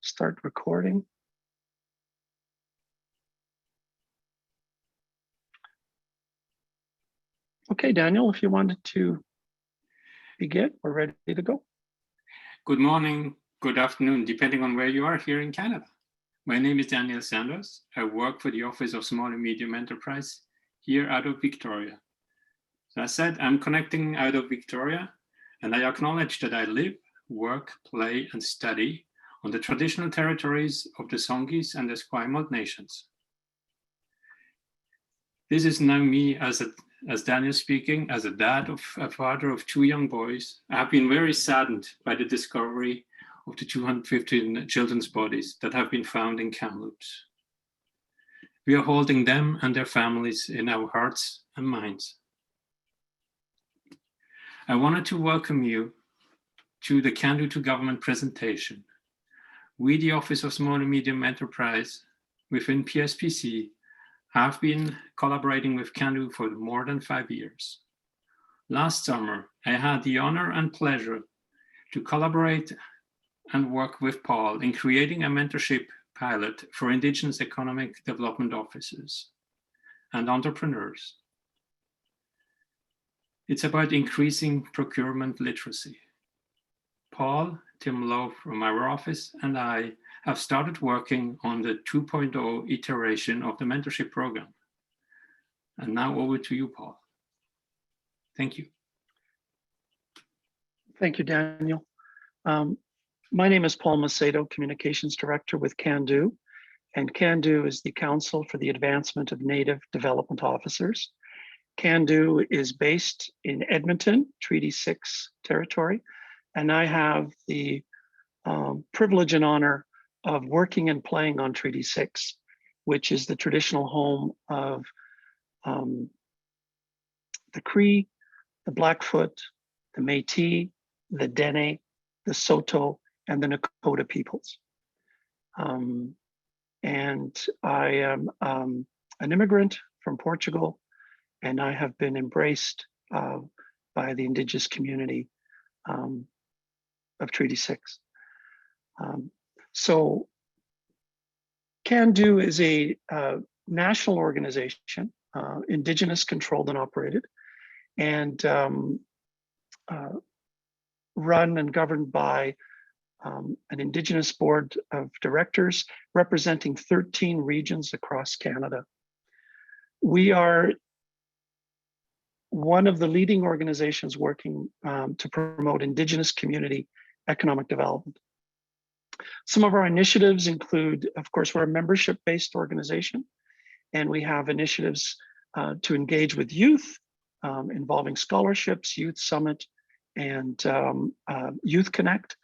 start recording. Okay, Daniel, if you wanted to begin, we're ready to go. Good morning, good afternoon, depending on where you are here in Canada. My name is Daniel Sanders. I work for the Office of Small and Medium Enterprise here out of Victoria. So as said, I'm connecting out of Victoria, and I acknowledge that I live, work, play, and study on the traditional territories of the Songhees and the Esquimalt nations. This is now me as Daniel speaking, as a father of two young boys. I have been very saddened by the discovery of the 215 children's bodies that have been found in Kamloops. We are holding them and their families in our hearts and minds. I wanted to welcome you to the Cando to Government presentation. We, the Office of Small and Medium Enterprise within PSPC, have been collaborating with Cando for more than 5 years. Last summer, I had the honor and pleasure to collaborate and work with Paul in creating a mentorship pilot for Indigenous economic development officers and entrepreneurs. It's about increasing procurement literacy. Paul, Tim Lowe from our office, and I have started working on the 2.0 iteration of the mentorship program. And now over to you, Paul. Thank you. Thank you, Daniel. My name is Paul Macedo, Communications Director with Cando, and Cando is the Council for the Advancement of Native Development Officers. Cando is based in Edmonton, Treaty 6 territory, and I have the privilege and honor of working and playing on Treaty 6, which is the traditional home of the Cree, the Blackfoot, the Métis, the Dene, the Saulteaux, and the Nakota peoples. And I am an immigrant from Portugal, and I have been embraced by the Indigenous community of Treaty 6. So Cando is a national organization, Indigenous controlled and operated, and run and governed by an Indigenous board of directors representing 13 regions across Canada. We are one of the leading organizations working to promote Indigenous community economic development. Some of our initiatives include, of course, we're a membership-based organization, and we have initiatives to engage with youth involving scholarships, Youth Summit, and Youth Connect.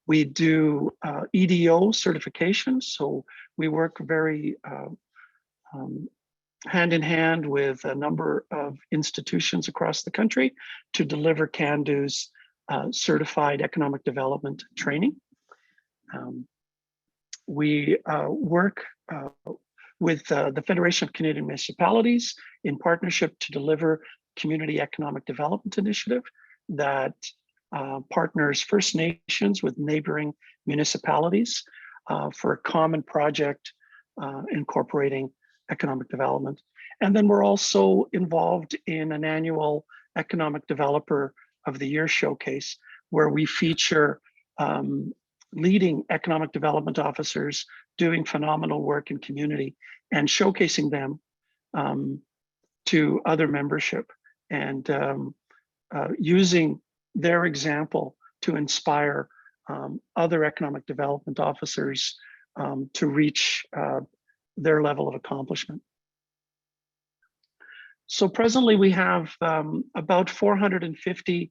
We do EDO certifications, so we work very hand in hand with a number of institutions across the country to deliver Cando's certified economic development training. We work with the Federation of Canadian Municipalities in partnership to deliver Community Economic Development Initiative that partners First Nations with neighboring municipalities for a common project incorporating economic development. And then we're also involved in an annual Economic Developer of the Year showcase, where we feature leading economic development officers doing phenomenal work in community and showcasing them to other membership and using their example to inspire other economic development officers to reach their level of accomplishment. So presently we have about 450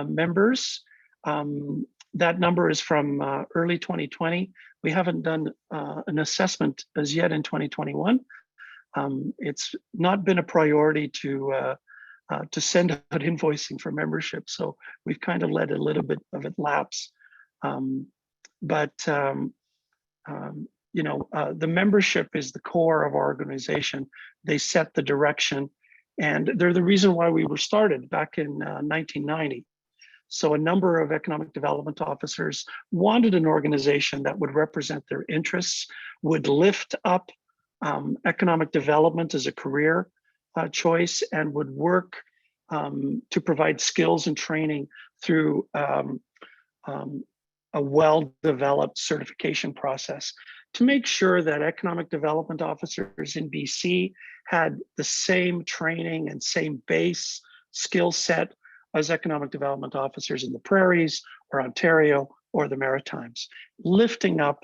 members. That number is from early 2020. We haven't done an assessment as yet in 2021. It's not been a priority to send out invoicing for membership, so we've kind of let a little bit of it lapse. The membership is the core of our organization. They set the direction, and they're the reason why we were started back in 1990. So a number of economic development officers wanted an organization that would represent their interests, would lift up economic development as a career choice, and would work to provide skills and training through a well-developed certification process to make sure that economic development officers in BC had the same training and same base skill set as economic development officers in the prairies or Ontario or the Maritimes, lifting up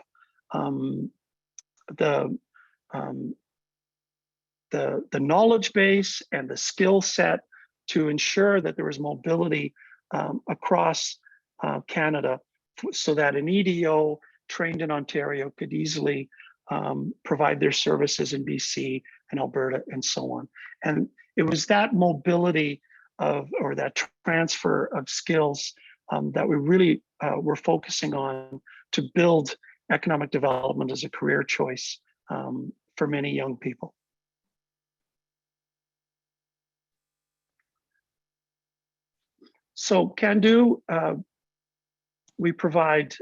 the knowledge base and the skill set to ensure that there was mobility across Canada, so that an EDO trained in Ontario could easily provide their services in BC and Alberta and so on. And it was that mobility or that transfer of skills that we really were focusing on to build economic development as a career choice for many young people. So Cando, we provide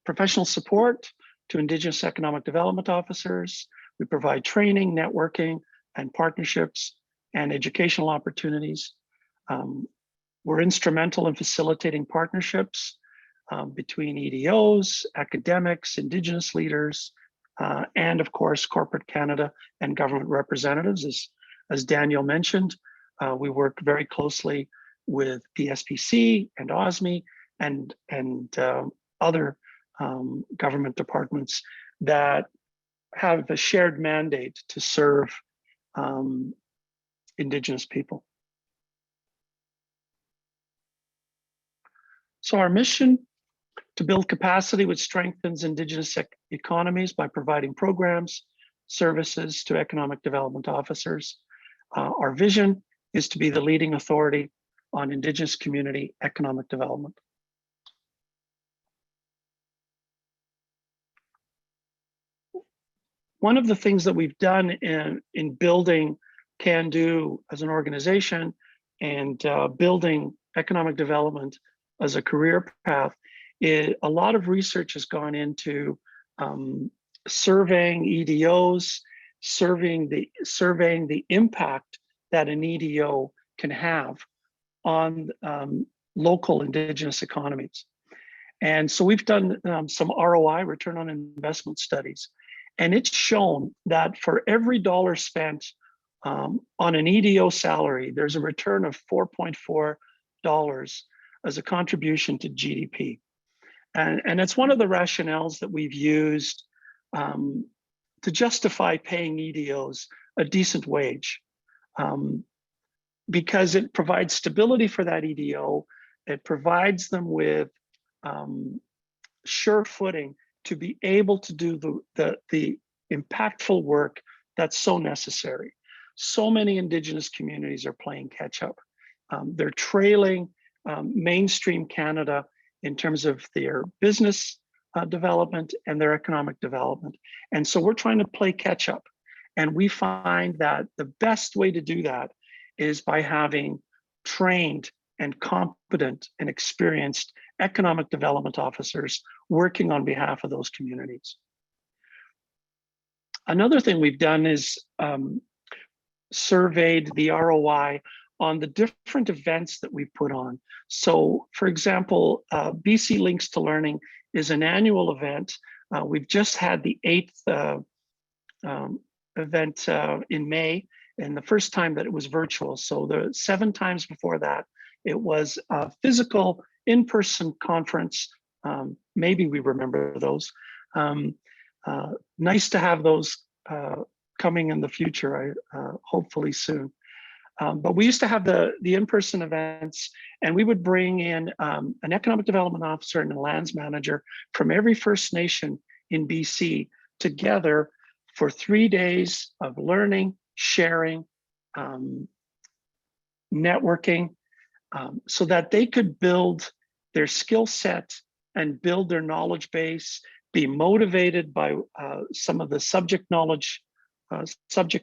professional support to Indigenous economic development officers. We provide training, networking, and partnerships and educational opportunities. We're instrumental in facilitating partnerships between EDOs, academics, Indigenous leaders, and of course, corporate Canada and government representatives. As Daniel mentioned, we work very closely with PSPC and OSME and other government departments that have a shared mandate to serve Indigenous people. So our mission: to build capacity which strengthens Indigenous economies by providing programs, services to economic development officers. Our vision is to be the leading authority on Indigenous community economic development. One of the things that we've done in building Cando as an organization and building economic development as a career path is a lot of research has gone into surveying EDOs, surveying the impact that an EDO can have on local Indigenous economies. And so we've done some ROI, return on investment studies, and it's shown that for every dollar spent on an EDO salary, there's a return of $4.4 as a contribution to GDP. And it's one of the rationales that we've used to justify paying EDOs a decent wage, because it provides stability for that EDO. It provides them with sure footing to be able to do the impactful work that's so necessary. So many Indigenous communities are playing catch up. They're trailing mainstream Canada in terms of their business development and their economic development. And so we're trying to play catch up. And we find that the best way to do that is by having trained and competent and experienced economic development officers working on behalf of those communities. Another thing we've done is surveyed the ROI on the different events that we put on. So for example, BC Links to Learning is an annual event. We've just had the 8th event in May, and the first time that it was virtual. So the 7 times before that, it was a physical in-person conference. Maybe we remember those. Nice to have those coming in the future, hopefully soon. But we used to have the in-person events, and we would bring in an economic development officer and a lands manager from every First Nation in BC together for 3 days of learning, sharing, networking, so that they could build their skill set and build their knowledge base, be motivated by some of the subject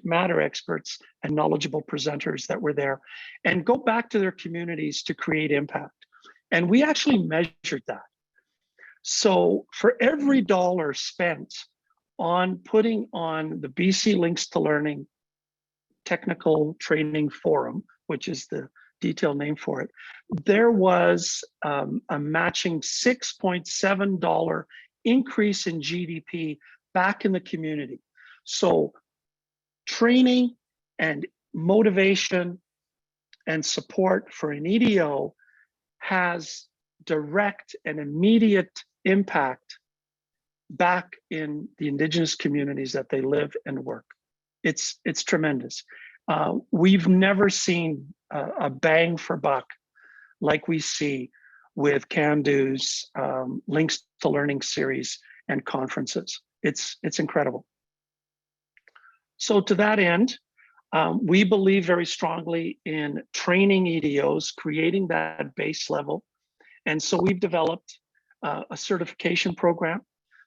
matter experts and knowledgeable presenters that were there, and go back to their communities to create impact. And we actually measured that. So for every dollar spent on putting on the BC Links to Learning Technical Training Forum, which is the detailed name for it, there was a matching $6.7 increase in GDP back in the community. So training and motivation and support for an EDO has direct and immediate impact back in the Indigenous communities that they live and work. It's tremendous. We've never seen a bang for buck like we see with Cando's Links to Learning series and conferences. It's incredible. So to that end, we believe very strongly in training EDOs, creating that base level. And so we've developed a certification program.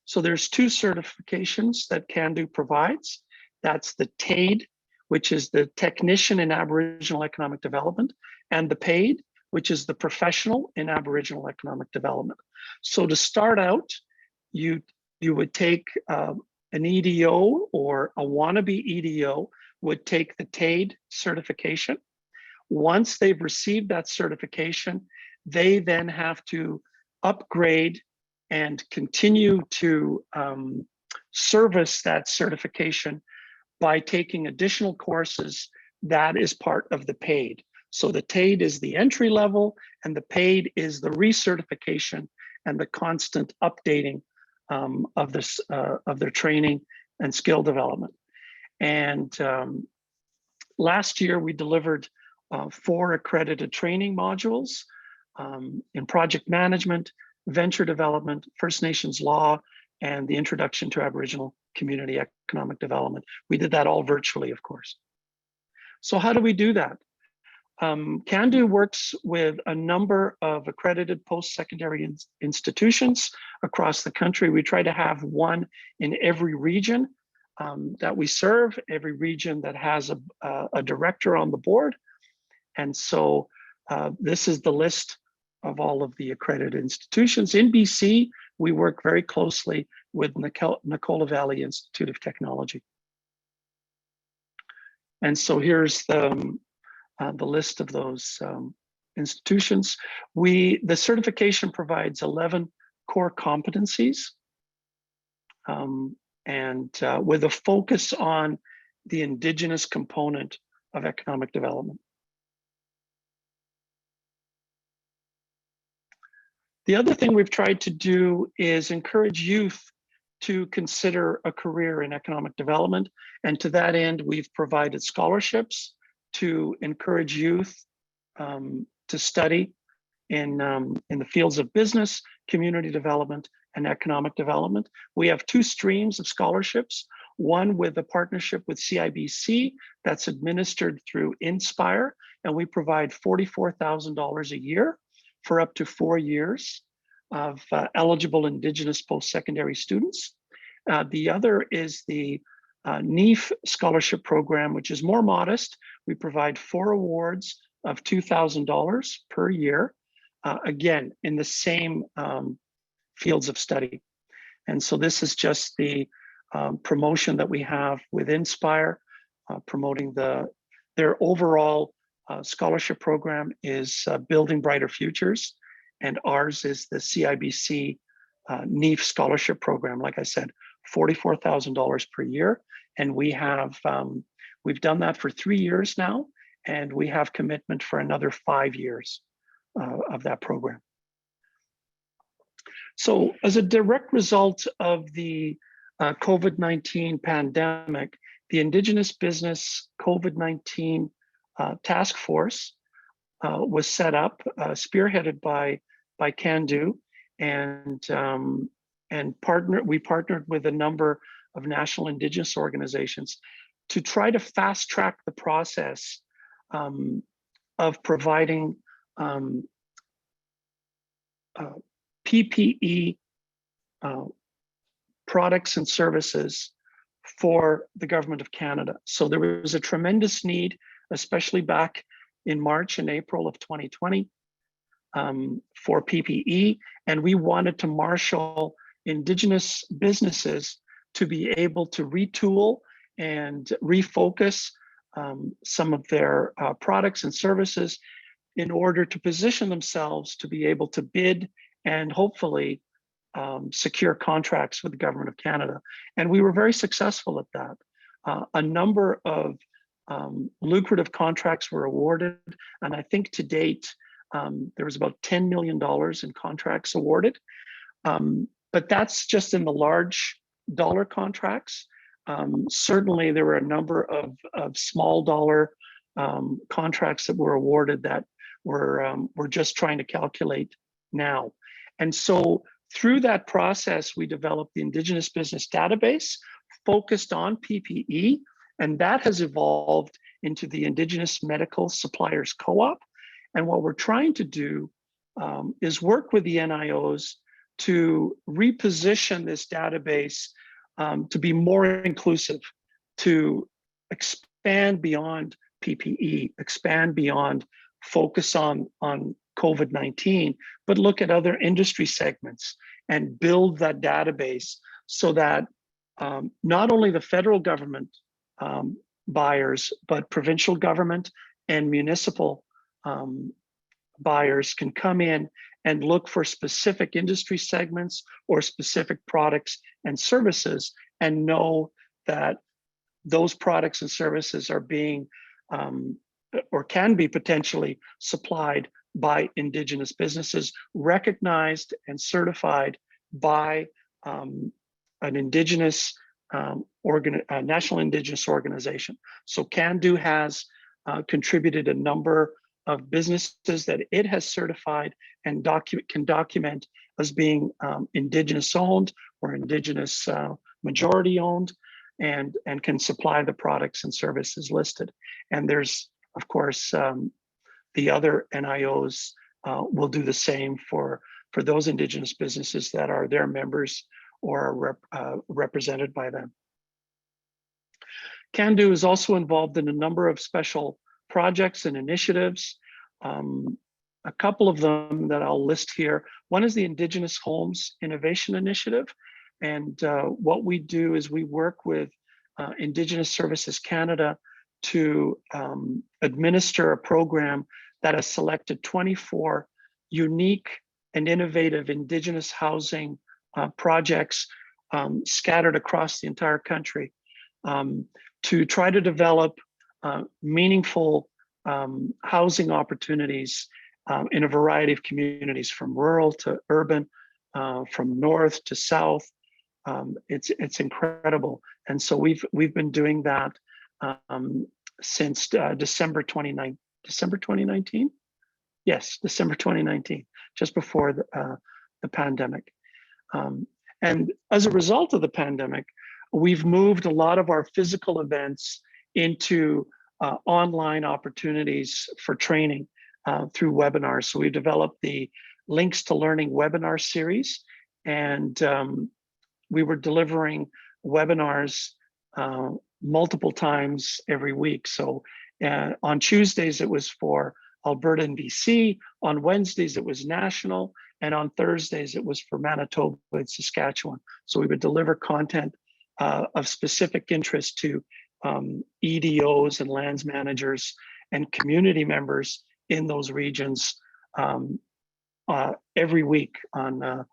So there's two certifications that Cando provides. That's the TAID, which is the Technician in Aboriginal Economic Development, and the PAID, which is the Professional in Aboriginal Economic Development. So to start out, you would take an EDO or a wannabe EDO would take the TAID certification. Once they've received that certification, they then have to upgrade and continue to service that certification by taking additional courses. That is part of the PAID. So the TAID is the entry level, and the PAID is the recertification and the constant updating of their training and skill development. And last year we delivered 4 accredited training modules in project management, venture development, First Nations law, and the introduction to Aboriginal community economic development. We did that all virtually, of course. So how do we do that? Cando works with a number of accredited post-secondary institutions across the country. We try to have one in every region that we serve, every region that has a director on the board. And so this is the list of all of the accredited institutions. In BC, we work very closely with Nicola Valley Institute of Technology. And so here's the list of those institutions. The certification provides 11 core competencies and with a focus on the Indigenous component of economic development. The other thing we've tried to do is encourage youth to consider a career in economic development. And to that end, we've provided scholarships to encourage youth to study in the fields of business, community development, and economic development. We have 2 streams of scholarships, one with a partnership with CIBC that's administered through Inspire, and we provide $44,000 a year for up to 4 years of eligible Indigenous post-secondary students. The other is the Neef scholarship program, which is more modest. We provide 4 awards of $2,000 per year, again, in the same fields of study. And so this is just the promotion that we have with Inspire, promoting their overall scholarship program is Building Brighter Futures, and ours is the CIBC Neef scholarship program. Like I said, $44,000 per year, and we have we've done that for 3 years now, and we have commitment for another 5 years of that program. So, as a direct result of the COVID-19 pandemic, the Indigenous Business COVID-19 task force was set up, spearheaded by Cando, and we partnered with a number of national Indigenous organizations to try to fast track the process of providing PPE products and services for the government of Canada. So there was a tremendous need, especially back in March and April of 2020. for PPE, and we wanted to marshal Indigenous businesses to be able to retool and refocus some of their products and services in order to position themselves to be able to bid and hopefully secure contracts with the Government of Canada. And we were very successful at that. A number of lucrative contracts were awarded, and I think to date, there was about $10 million in contracts awarded. But that's just in the large dollar contracts. Certainly, there were a number of small dollar contracts that were awarded that we're just trying to calculate now. And so through that process, we developed the Indigenous Business Database focused on PPE, and that has evolved into the Indigenous Medical Suppliers Co-op. And what we're trying to do is work with the NIOs to reposition this database to be more inclusive, to expand beyond PPE, expand beyond focus on COVID-19, but look at other industry segments and build that database so that not only the federal government buyers, but provincial government and municipal buyers can come in and look for specific industry segments or specific products and services and know that those products and services are being or can be potentially supplied by Indigenous businesses, recognized and certified by an Indigenous national Indigenous organization. So Cando has contributed a number of businesses that it has certified and can document as being Indigenous owned or Indigenous majority owned, and can supply the products and services listed. And there's, of course, the other NIOs will do the same for those Indigenous businesses that are their members or are represented by them. Cando is also involved in a number of special projects and initiatives. A couple of them that I'll list here. One is the Indigenous Homes Innovation Initiative. And what we do is we work with Indigenous Services Canada to administer a program that has selected 24 unique and innovative Indigenous housing projects scattered across the entire country to try to develop meaningful housing opportunities in a variety of communities, from rural to urban, from north to south. It's incredible, and so we've been doing that since December 2019. Yes, December 2019, just before the pandemic. And as a result of the pandemic, we've moved a lot of our physical events into online opportunities for training through webinars. So we developed the Links to Learning webinar series, and we were delivering webinars multiple times every week. So on Tuesdays, it was for Alberta and BC. On Wednesdays, it was national. And on Thursdays, it was for Manitoba and Saskatchewan. So we would deliver content of specific interest to EDOs and lands managers and community members in those regions every week on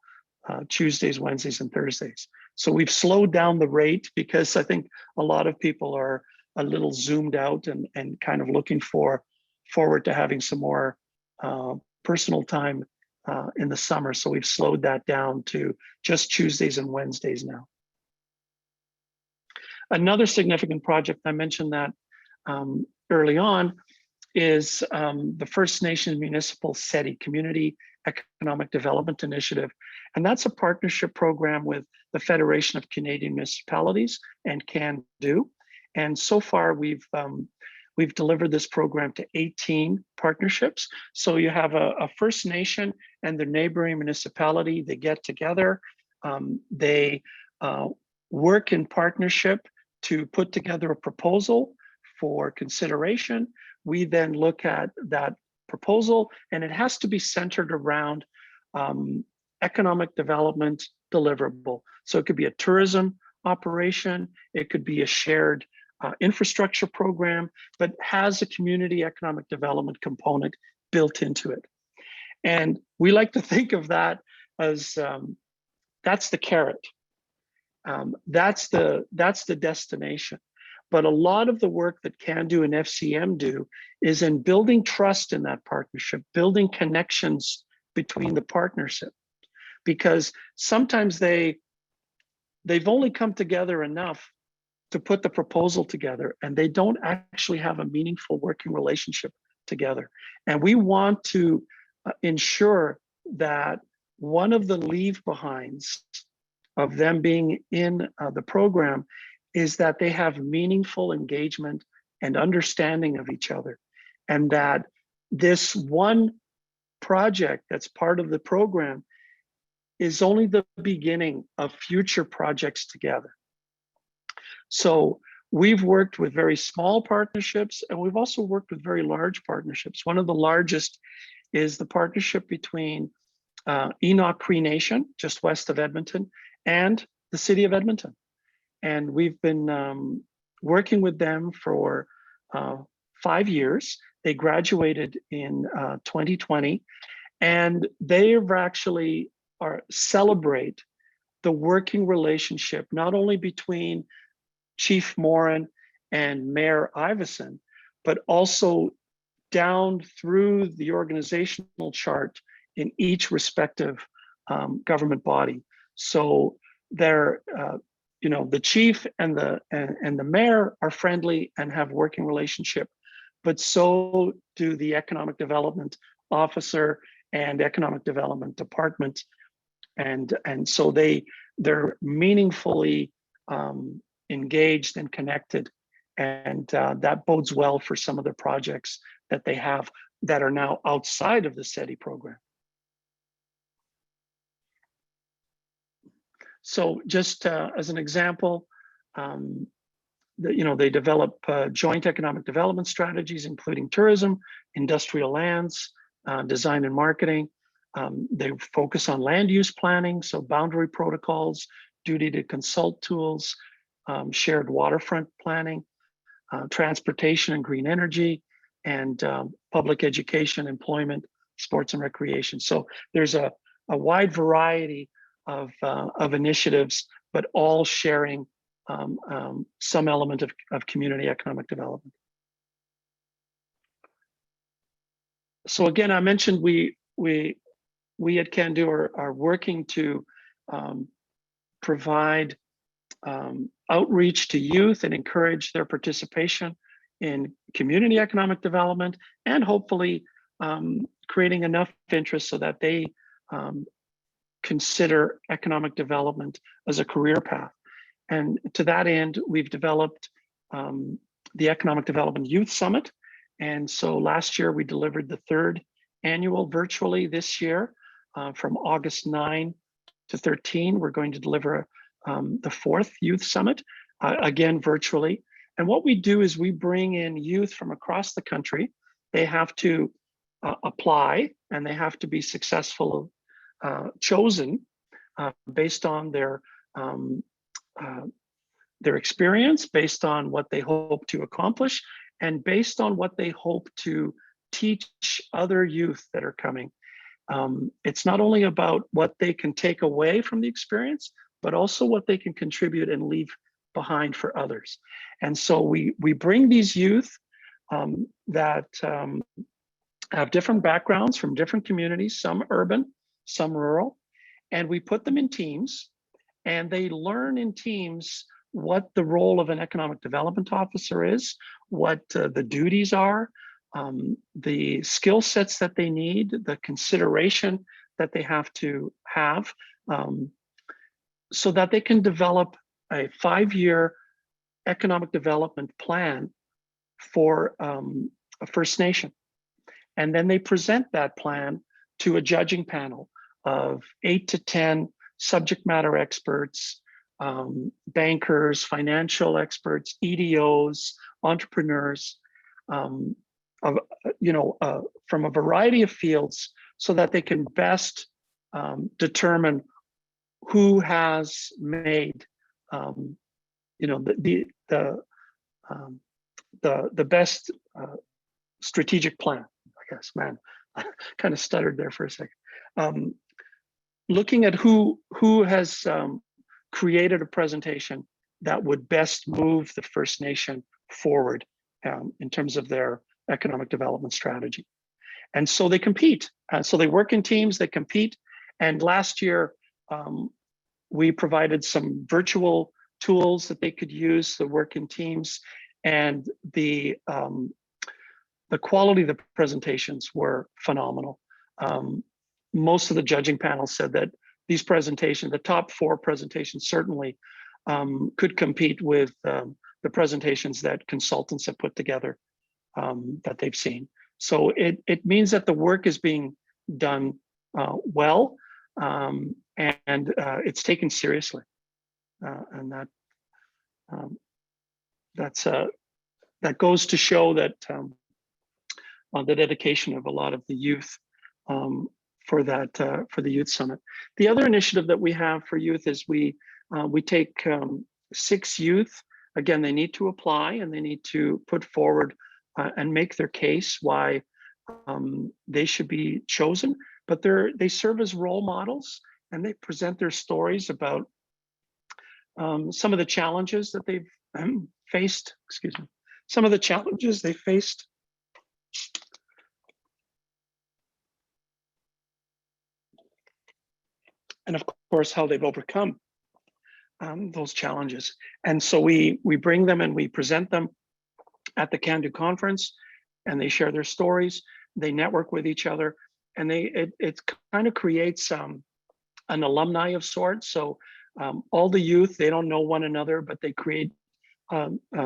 Tuesdays, Wednesdays, and Thursdays. So we've slowed down the rate because I think a lot of people are a little zoomed out and kind of looking forward to having some more personal time in the summer. So we've slowed that down to just Tuesdays and Wednesdays now. Another significant project, I mentioned that early on, is the First Nations Municipal Seti Community Economic Development Initiative. And that's a partnership program with the Federation of Canadian Municipalities and Cando. And so far we've delivered this program to 18 partnerships. So you have a First Nation and their neighboring municipality, they get together, they work in partnership to put together a proposal for consideration. We then look at that proposal, and it has to be centered around economic development deliverable. So it could be a tourism operation, it could be a shared infrastructure program, but has a community economic development component built into it. And we like to think of that as that's the carrot. That's the destination. But a lot of the work that Cando and FCM do is in building trust in that partnership, building connections between the partnership, because sometimes they've only come together enough to put the proposal together, and they don't actually have a meaningful working relationship together. And we want to ensure that one of the leave behinds of them being in the program is that they have meaningful engagement and understanding of each other, and that this one project that's part of the program is only the beginning of future projects together. So we've worked with very small partnerships, and we've also worked with very large partnerships. One of the largest is the partnership between Enoch Cree Nation, just west of Edmonton, and the city of Edmonton. And we've been working with them for 5 years. They graduated in 2020, and they've actually celebrate the working relationship, not only between Chief Morin and Mayor Iveson, but also down through the organizational chart in each respective government body. So they're, the chief and the mayor are friendly and have working relationship, but so do the economic development officer and economic development department, and so they're meaningfully engaged and connected, and that bodes well for some of the projects that they have that are now outside of the Seti program. So just as an example, they develop joint economic development strategies, including tourism, industrial lands, design and marketing. They focus on land use planning, so boundary protocols, duty to consult tools, shared waterfront planning, transportation and green energy, and public education, employment, sports and recreation. So there's a wide variety of initiatives, but all sharing some element of community economic development. So again, I mentioned we at Cando are working to provide outreach to youth and encourage their participation in community economic development, and hopefully creating enough interest so that they consider economic development as a career path. And to that end, we've developed the Economic Development Youth Summit. And so last year we delivered the 3rd annual virtually. This year, from August 9 to 13, we're going to deliver the 4th Youth Summit, again virtually. And what we do is we bring in youth from across the country. They have to apply, and they have to be successful, chosen based on their experience, based on what they hope to accomplish, and based on what they hope to teach other youth that are coming. It's not only about what they can take away from the experience, but also what they can contribute and leave behind for others. And so we bring these youth that have different backgrounds from different communities, some urban, some rural, and we put them in teams, and they learn in teams what the role of an economic development officer is, what the duties are, the skill sets that they need, the consideration that they have to have, so that they can develop a 5-year economic development plan for a First Nation. And then they present that plan to a judging panel of 8 to 10 subject matter experts, bankers, financial experts, EDOs, entrepreneurs, of from a variety of fields so that they can best determine who has made the best strategic plan. I guess, man, I kind of stuttered there for a second. Looking at who has created a presentation that would best move the First Nation forward in terms of their economic development strategy. And so they compete. So they work in teams, they compete. And last year, we provided some virtual tools that they could use to work in teams. And the quality of the presentations were phenomenal. Most of the judging panel said that these presentations, the top 4 presentations certainly could compete with the presentations that consultants have put together that they've seen. So it means that the work is being done well, and it's taken seriously, and that goes to show that the dedication of a lot of the youth for the Youth Summit. The other initiative that we have for youth is we take 6 youth. Again, they need to apply and they need to put forward and make their case why they should be chosen. But they serve as role models and they present their stories about some of the challenges that they've faced. Excuse me. Some of the challenges they faced. And of course, how they've overcome those challenges. And so we bring them and we present them at the Cando conference, and they share their stories. They network with each other, and it kind of creates an alumni of sorts. So all the youth, they don't know one another, but they create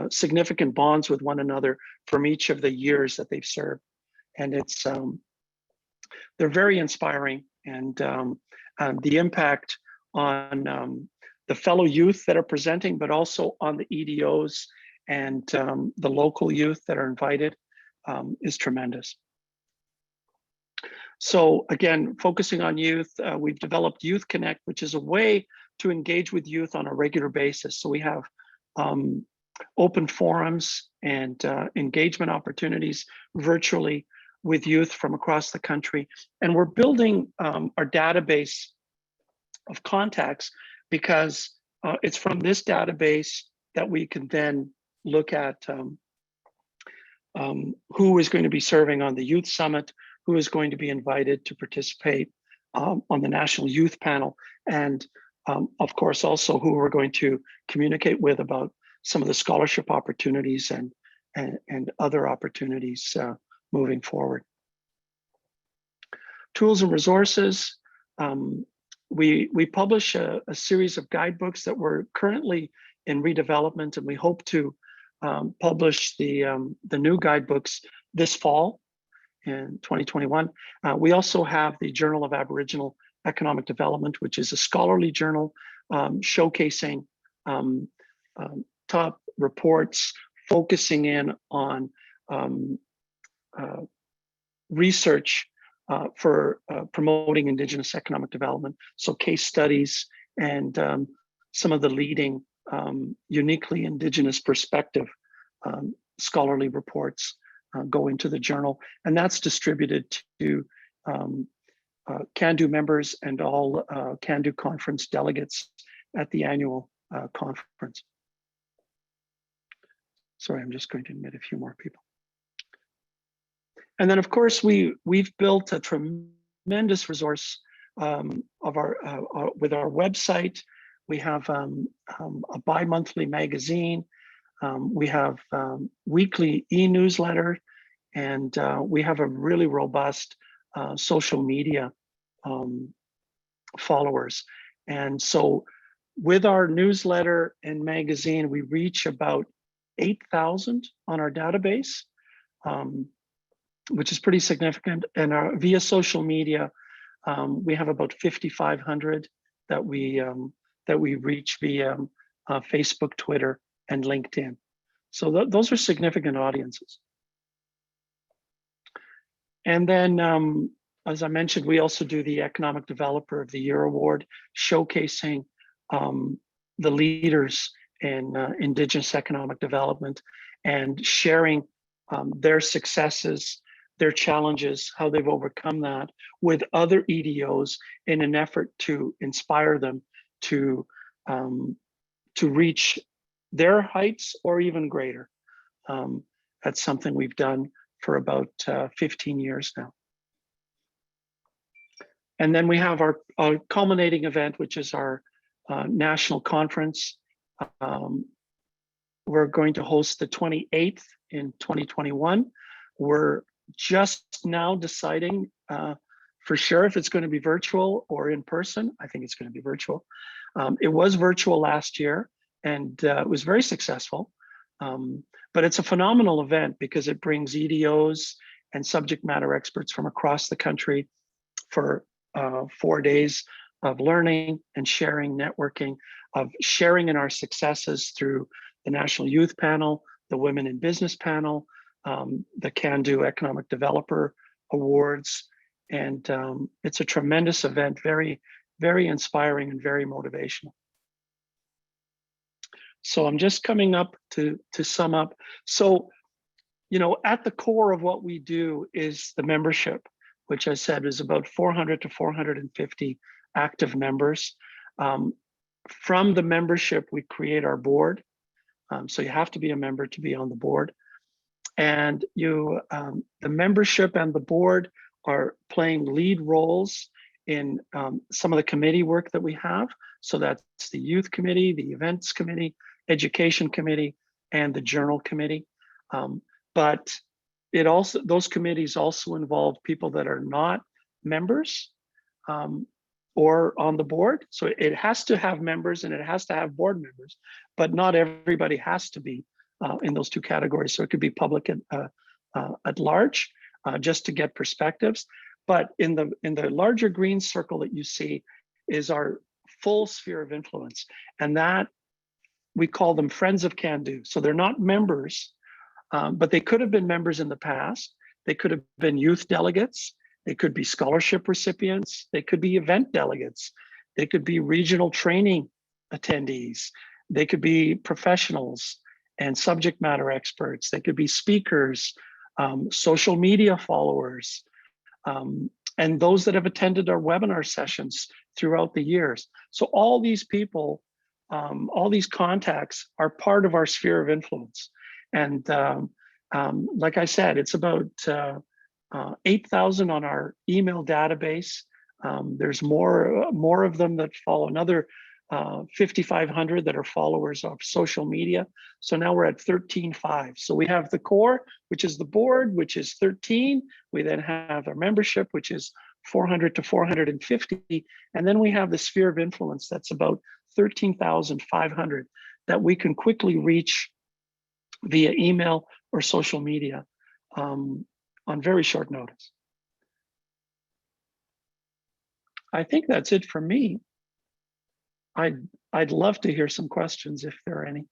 significant bonds with one another from each of the years that they've served. And they're very inspiring, and the impact on the fellow youth that are presenting, but also on the EDOs and the local youth that are invited is tremendous. So again, focusing on youth, we've developed Youth Connect, which is a way to engage with youth on a regular basis. So we have open forums and engagement opportunities virtually with youth from across the country. And we're building our database of contacts because it's from this database that we can then look at who is going to be serving on the Youth Summit, who is going to be invited to participate on the National Youth Panel, and of course also who we're going to communicate with about some of the scholarship opportunities and other opportunities moving forward. Tools and resources. We publish a series of guidebooks that we're currently in redevelopment, and we hope to publish the new guidebooks this fall in 2021. We also have the Journal of Aboriginal Economic Development, which is a scholarly journal showcasing top reports, focusing in on research for promoting Indigenous economic development. So case studies and some of the leading uniquely Indigenous perspective scholarly reports go into the journal, and that's distributed to Cando members and all Cando conference delegates at the annual conference. Sorry, I'm just going to admit a few more people. And then, of course, we've built a tremendous resource of our with our website. We have a bi-monthly magazine. We have weekly e-newsletter, and we have a really robust social media followers. And so with our newsletter and magazine, we reach about 8,000 on our database, which is pretty significant. And via social media, we have about 5,500 that we reach via Facebook, Twitter, and LinkedIn. So those are significant audiences. And then, as I mentioned, we also do the Economic Developer of the Year Award, showcasing the leaders in Indigenous economic development and sharing their successes, their challenges, how they've overcome that with other EDOs in an effort to inspire them to reach their heights or even greater. That's something we've done for about 15 years now. And then we have our culminating event, which is our national conference. We're going to host the 28th in 2021. We're just now deciding for sure if it's going to be virtual or in person. I think it's going to be virtual. It was virtual last year, and it was very successful. But it's a phenomenal event because it brings EDOs and subject matter experts from across the country for 4 days of learning and sharing, networking, of sharing in our successes through the National Youth Panel, the Women in Business Panel, the Cando Economic Developer Awards. And it's a tremendous event, very, very inspiring and very motivational. So I'm just coming up to sum up. So, you know, at the core of what we do is the membership, which I said is about 400 to 450 active members. From the membership, we create our board. So you have to be a member to be on the board. And the membership and the board are playing lead roles in some of the committee work that we have. So that's the youth committee, the events committee, education committee, and the journal committee. But those committees also involve people that are not members or on the board. So it has to have members and it has to have board members, but not everybody has to be in those two categories. So it could be public at large, just to get perspectives. But in the larger green circle that you see is our full sphere of influence, and that we call them Friends of Cando. So they're not members, but they could have been members in the past. They could have been youth delegates. They could be scholarship recipients. They could be event delegates. They could be regional training attendees. They could be professionals and subject matter experts. They could be speakers, social media followers, and those that have attended our webinar sessions throughout the years. So all these people, all these contacts are part of our sphere of influence. And like I said, it's about 8,000 on our email database. There's more of them that follow, another 5,500 that are followers of social media. So now we're at 13,500. So we have the core, which is the board, which is 13. We then have our membership, which is 400 to 450. And then we have the sphere of influence that's about 13,500 that we can quickly reach via email or social media on very short notice. I think that's it for me. I'd love to hear some questions if there are any.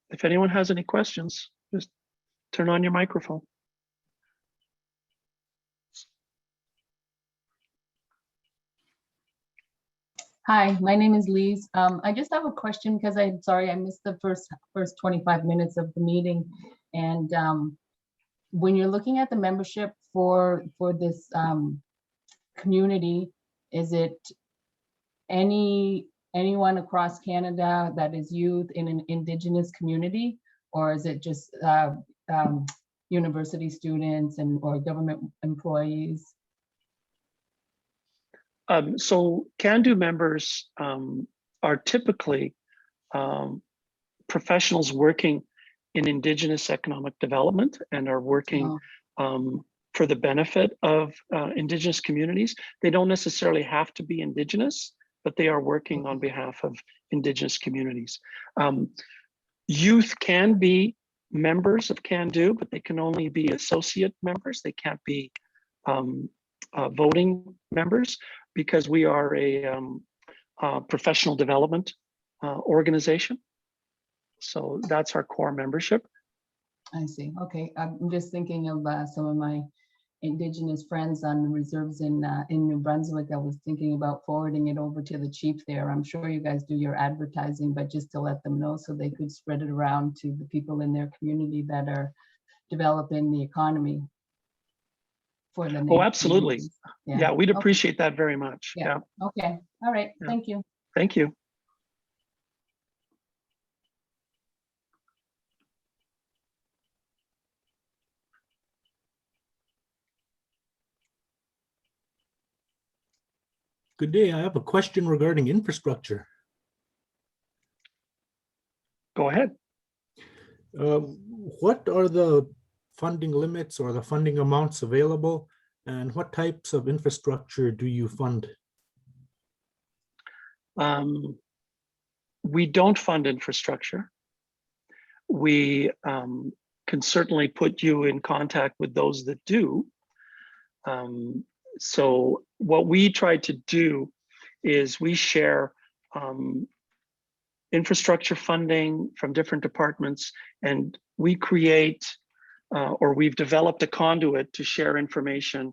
If anyone has any questions, just turn on your microphone. Hi, my name is Lise. I just have a question because I'm sorry I missed the first 25 minutes of the meeting. And when you're looking at the membership for this community, is it anyone across Canada that is youth in an Indigenous community, or is it just university students or government employees? So Cando members are typically professionals working in Indigenous economic development and are working for the benefit of Indigenous communities. They don't necessarily have to be Indigenous, but they are working on behalf of Indigenous communities. Youth can be members of Cando, but they can only be associate members. They can't be voting members because we are a professional development organization. So that's our core membership. I see. Okay, I'm just thinking of some of my Indigenous friends on the reserves in New Brunswick. I was thinking about forwarding it over to the chief there. I'm sure you guys do your advertising, but just to let them know so they could spread it around to the people in their community that are developing the economy for the Oh, absolutely. communities. Yeah, we'd Okay. appreciate that very much. Yeah. Okay. All right. Yeah. Thank you. Thank you. Good day. I have a question regarding infrastructure. Go ahead. What are the funding limits or the funding amounts available, and what types of infrastructure do you fund? We don't fund infrastructure. We can certainly put you in contact with those that do. So what we try to do is we share infrastructure funding from different departments, and we create or we've developed a conduit to share information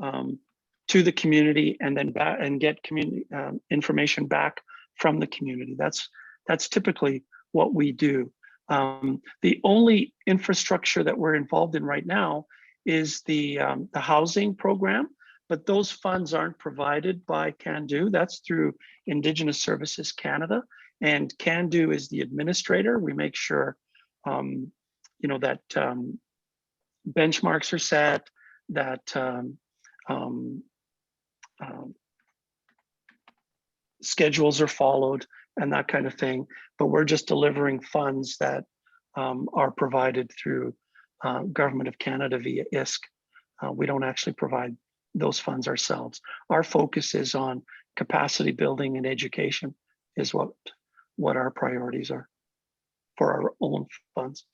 to the community and then back and get community information back from the community. That's typically what we do. The only infrastructure that we're involved in right now is the housing program, but those funds aren't provided by Cando. That's through Indigenous Services Canada, and Cando is the administrator. We make sure, you know, that benchmarks are set, that schedules are followed, and that kind of thing. But we're just delivering funds that are provided through Government of Canada via ISC. We don't actually provide those funds ourselves. Our focus is on capacity building and education is what our priorities are for our own funds.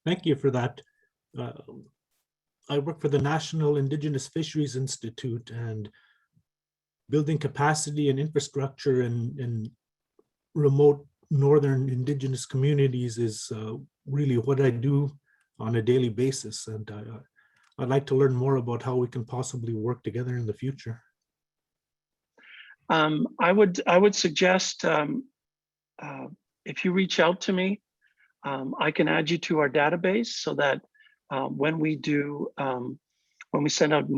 Thank you for that. I work for the National Indigenous Fisheries Institute, and building capacity and infrastructure in remote northern Indigenous communities is really what I do on a daily basis. And I'd like to learn more about how we can possibly work together in the future. I would suggest if you reach out to me, I can add you to our database so that when we send out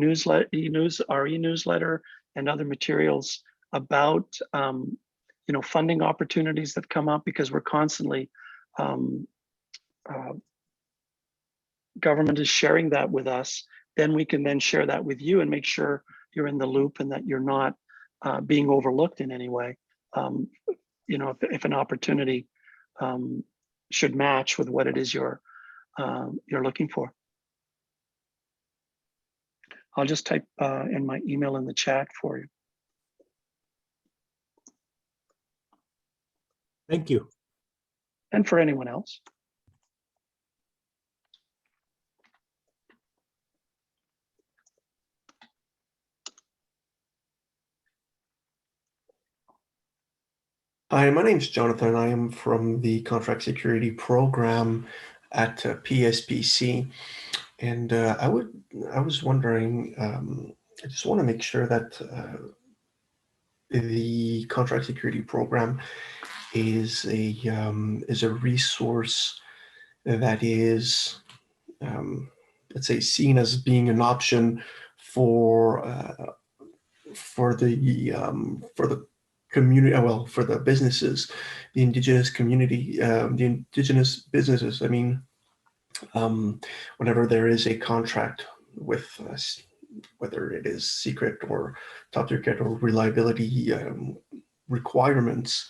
our e-newsletter and other materials about you know, funding opportunities that come up, because we're constantly government is sharing that with us, then we can then share that with you and make sure you're in the loop and that you're not being overlooked in any way. You know, if an opportunity should match with what it is you're looking for. I'll just type in my email in the chat for you. Thank you. And for anyone else. Hi, my name's Jonathan. I am from the Contract Security Program at PSPC, and I was wondering. I just want to make sure that the Contract Security Program is a resource that is, let's say, seen as being an option for the community, well, for the businesses, the Indigenous community, the Indigenous businesses. I mean, whenever there is a contract with us, whether it is secret or top secret or reliability requirements,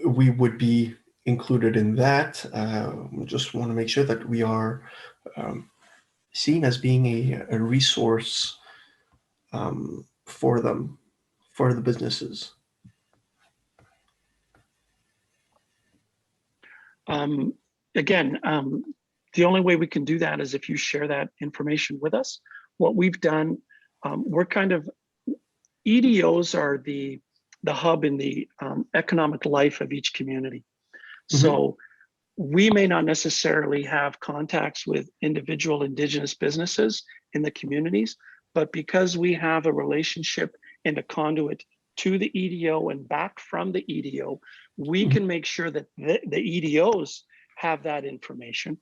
we would be included in that. Just want to make sure that we are seen as being a resource for them, for the businesses. Again, the only way we can do that is if you share that information with us. What we've done, we're kind of, EDOs are the hub in the economic life of each community. So we may not necessarily have contacts with individual Indigenous businesses in the communities, but because we have a relationship and a conduit to the EDO and back from the EDO, we can make sure that the EDOs have that information.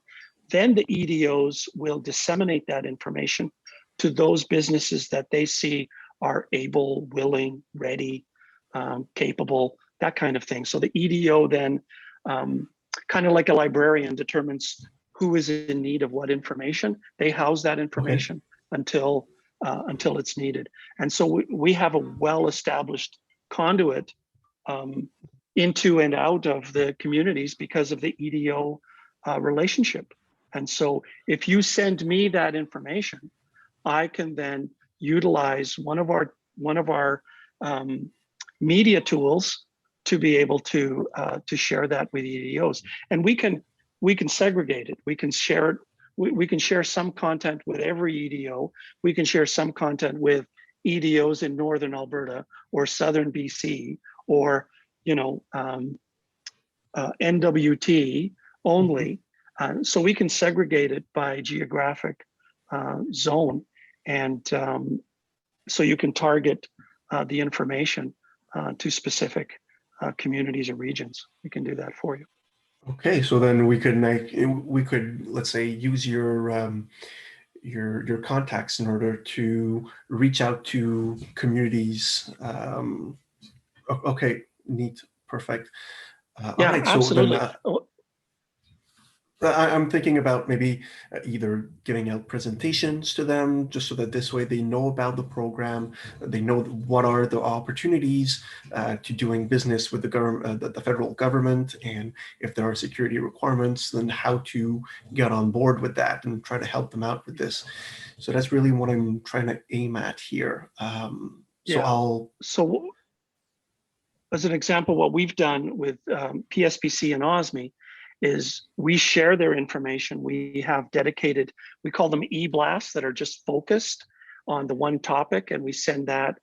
Then the EDOs will disseminate that information to those businesses that they see are able, willing, ready, capable, that kind of thing. So the EDO then, kind of like a librarian, determines who is in need of what information. They house that information until it's needed. And so we have a well-established conduit into and out of the communities because of the EDO relationship. And so if you send me that information, I can then utilize one of our media tools to be able to share that with EDOs. And we can segregate it. We can share it. We can share some content with every EDO. We can share some content with EDOs in Northern Alberta or Southern BC, or NWT only. So we can segregate it by geographic zone, and so you can target the information to specific communities or regions. We can do that for you. Okay, so then we could let's say use your contacts in order to reach out to communities. Okay, neat, perfect. Yeah, all right, absolutely. So then, I'm thinking about maybe either giving out presentations to them, just so that this way they know about the program, they know what are the opportunities to doing business with the government, the federal government, and if there are security requirements, then how to get on board with that and try to help them out with this. So that's really what I'm trying to aim at here. So as an example, what we've done with PSPC and OSME is we share their information. We have dedicated, we call them e-blasts, that are just focused on the one topic, and we send that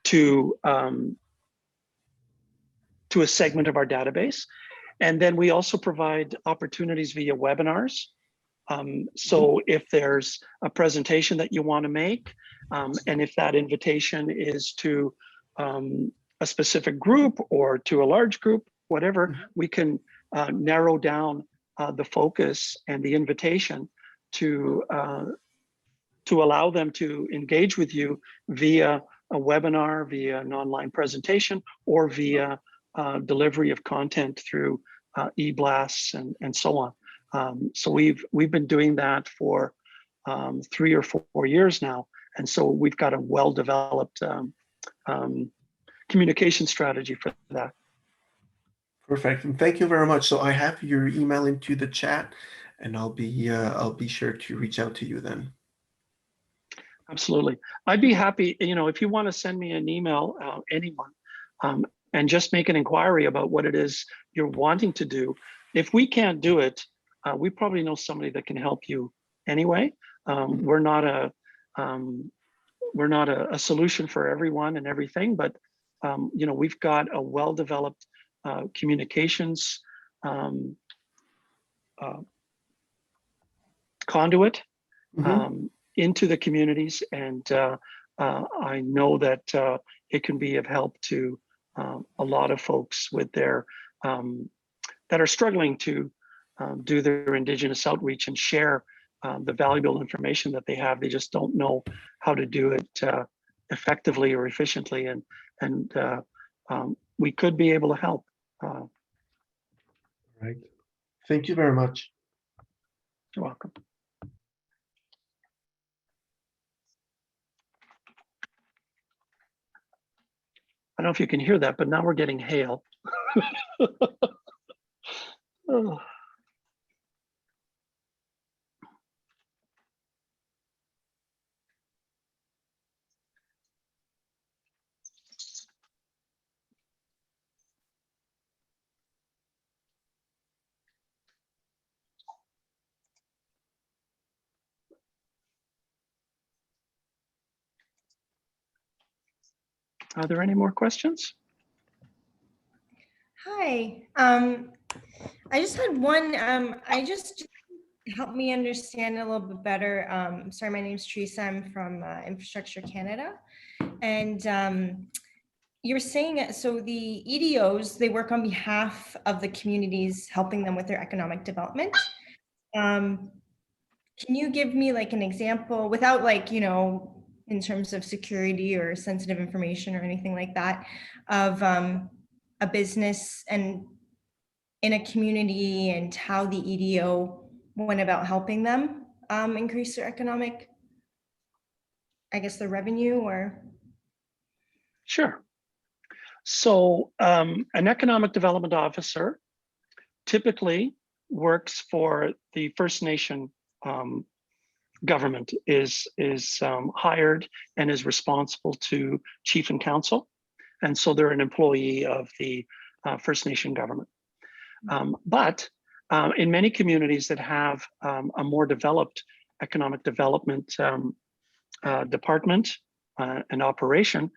to a segment of our database. And then we also provide opportunities via webinars. So if there's a presentation that you want to make, and if that invitation is to a specific group or to a large group, whatever, we can narrow down the focus and the invitation to allow them to engage with you via a webinar, via an online presentation, or via delivery of content through e-blasts and so on. So we've been doing that for 3 or 4 years now, and so we've got a well-developed communication strategy for that. Perfect. And thank you very much. So I have your email into the chat, and I'll be sure to reach out to you then. Absolutely. I'd be happy, if you want to send me an email, anyone, and just make an inquiry about what it is you're wanting to do. If we can't do it, we probably know somebody that can help you anyway. We're not a solution for everyone and everything, but we've got a well-developed communications conduit into the communities, and I know that it can be of help to a lot of folks with their that are struggling to do their Indigenous outreach and share the valuable information that they have. They just don't know how to do it effectively or efficiently, and we could be able to help. Right. Thank you very much. You're welcome. I don't know if you can hear that, but now we're getting hail. Oh. Are there any more questions? Hi. I just had one. I just help me understand a little bit better. Sorry, my name is Teresa. I'm from Infrastructure Canada, and you're saying so the EDOs, they work on behalf of the communities, helping them with their economic development. Can you give me like an example without like, you know, in terms of security or sensitive information or anything like that, of a business and in a community and how the EDO went about helping them increase their economic, I guess, their revenue or? Sure. So an economic development officer typically works for the First Nation government, is hired and is responsible to chief and council. And so they're an employee of the First Nation government. But in many communities that have a more developed economic development department and operation,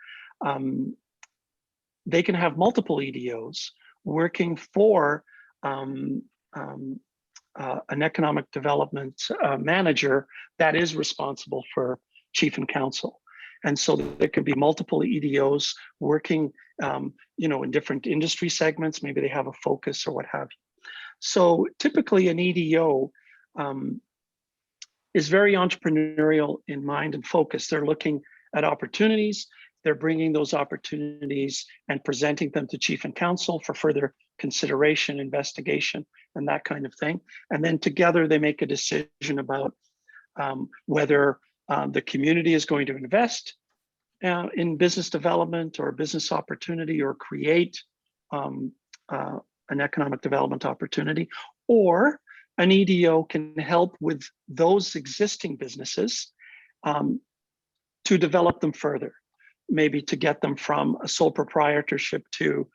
they can have multiple EDOs working for an economic development manager that is responsible for chief and council. And so there could be multiple EDOs working, you know, in different industry segments. Maybe they have a focus or what have you. So typically an EDO is very entrepreneurial in mind and focus. They're looking at opportunities. They're bringing those opportunities and presenting them to chief and council for further consideration, investigation, and that kind of thing. And then together they make a decision about whether the community is going to invest in business development or business opportunity or create an economic development opportunity, or an EDO can help with those existing businesses to develop them further, maybe to get them from a sole proprietorship to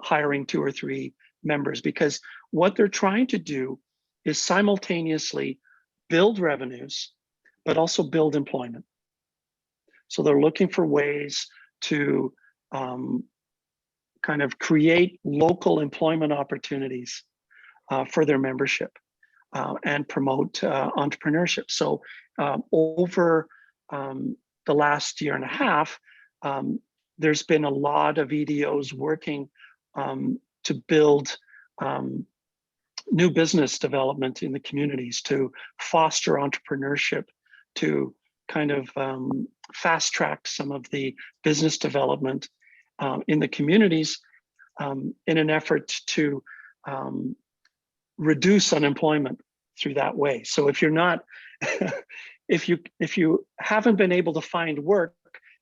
hiring 2 or 3 members, because what they're trying to do is simultaneously build revenues, but also build employment. So they're looking for ways to kind of create local employment opportunities for their membership and promote entrepreneurship. So over the last year and a half, there's been a lot of EDOs working to build new business development in the communities, to foster entrepreneurship, to kind of fast track some of the business development in the communities in an effort to reduce unemployment through that way. So if you're not, if you haven't been able to find work,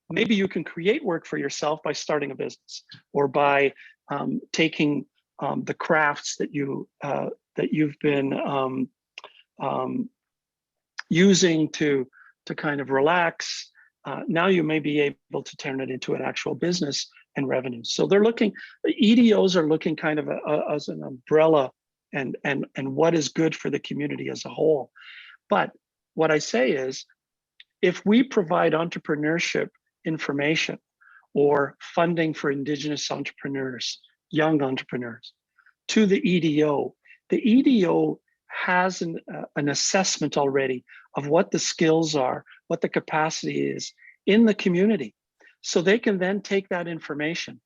maybe you can create work for yourself by starting a business, or by taking the crafts that you've been using to kind of relax. Now you may be able to turn it into an actual business and revenue. So they're looking, EDOs are looking kind of as an umbrella and what is good for the community as a whole. But what I say is, if we provide entrepreneurship information or funding for Indigenous entrepreneurs, young entrepreneurs, to the EDO has an assessment already of what the skills are, what the capacity is in the community. So they can then take that information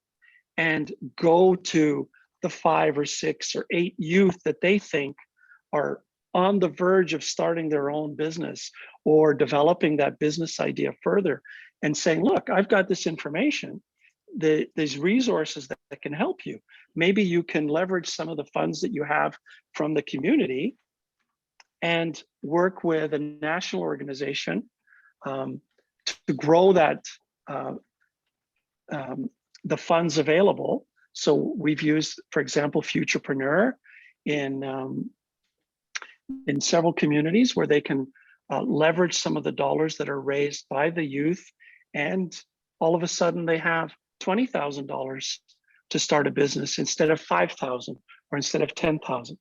and go to the 5 or 6 or 8 youth that they think are on the verge of starting their own business or developing that business idea further, and saying, look, I've got this information, these resources that can help you. Maybe you can leverage some of the funds that you have from the community and work with a national organization to grow that the funds available. So we've used, for example, Futurepreneur in several communities where they can leverage some of the dollars that are raised by the youth, and all of a sudden they have $20,000 to start a business instead of 5,000 or instead of 10,000.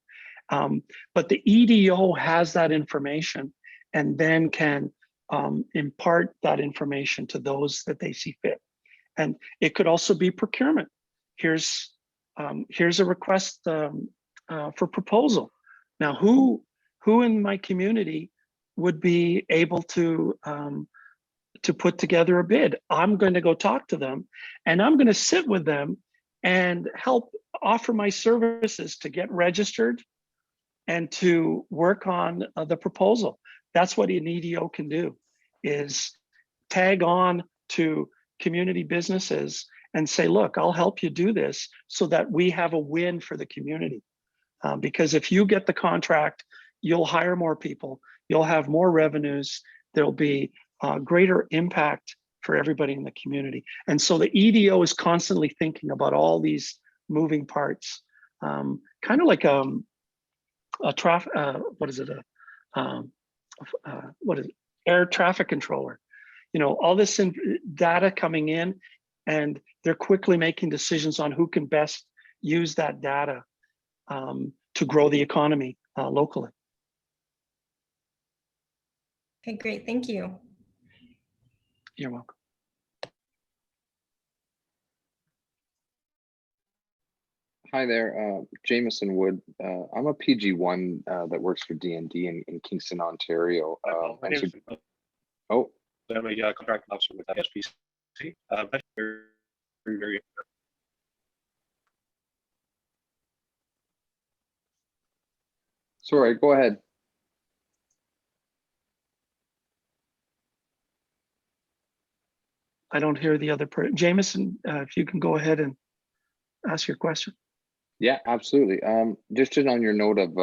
But the EDO has that information and then can impart that information to those that they see fit. And it could also be procurement. Here's a request for proposal. Now, who in my community would be able to put together a bid? I'm going to go talk to them, and I'm going to sit with them and help offer my services to get registered and to work on the proposal. That's what an EDO can do, is tag on to community businesses and say, look, I'll help you do this so that we have a win for the community. Because if you get the contract, you'll hire more people, you'll have more revenues, there'll be greater impact for everybody in the community. And so the EDO is constantly thinking about all these moving parts, kind of like a traffic, air traffic controller. You know, all this data coming in, and they're quickly making decisions on who can best use that data to grow the economy locally. Okay, great. Thank you. You're welcome. Hi there, Jameson Wood. I'm a PG1 that works for D&D in Kingston, Ontario. My name is Oh, I'm a contract officer with PSPC. Very sorry, go ahead. I don't hear the other person. Jameson, if you can go ahead and ask your question. Yeah, absolutely. Just on your note of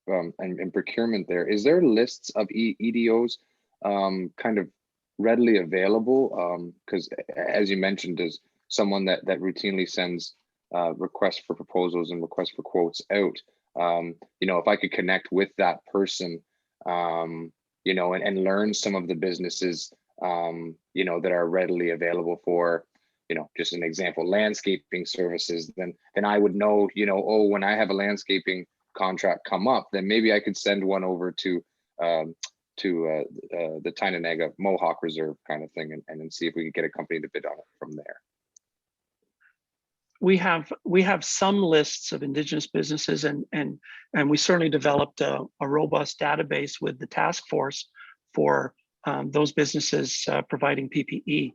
and procurement, is there lists of EDOs kind of readily available? Because as you mentioned, as someone that routinely sends requests for proposals and requests for quotes out, you know, if I could connect with that person, you know, and learn some of the businesses, you know, that are readily available for, you know, just an example, landscaping services, then I would know, you know, oh, when I have a landscaping contract come up, then maybe I could send one over to the Tynanega Mohawk Reserve kind of thing, and then see if we could get a company to bid on it from there. We have some lists of Indigenous businesses, and we certainly developed a robust database with the task force for those businesses providing PPE,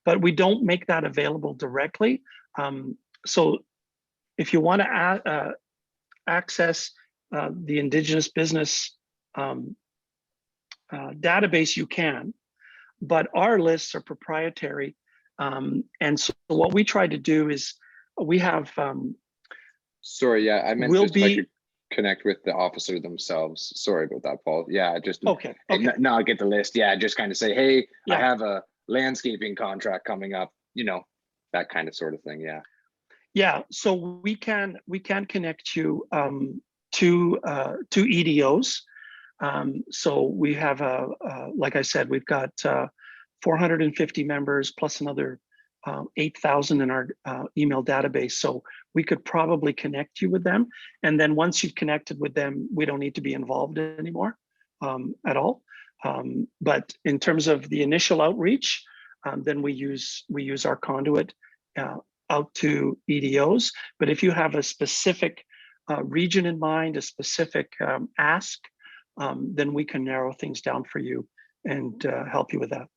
but we don't make that available directly. So if you want to access the Indigenous business database, you can, but our lists are proprietary. And so what we try to do is we have sorry, yeah, I meant we'll just if I could connect with the officer themselves. Sorry about that, Paul. Yeah, just okay. Now I get the list. Yeah, just kind of say, hey, Yeah. I have a landscaping contract coming up, you know, that kind of sort of thing. Yeah. Yeah, so we can connect you to EDOs. So we have like I said, we've got 450 members plus another 8,000 in our email database. So we could probably connect you with them. And then once you've connected with them, we don't need to be involved anymore at all. But in terms of the initial outreach, then we use our conduit out to EDOs. But if you have a specific region in mind, a specific ask, then we can narrow things down for you and help you with that.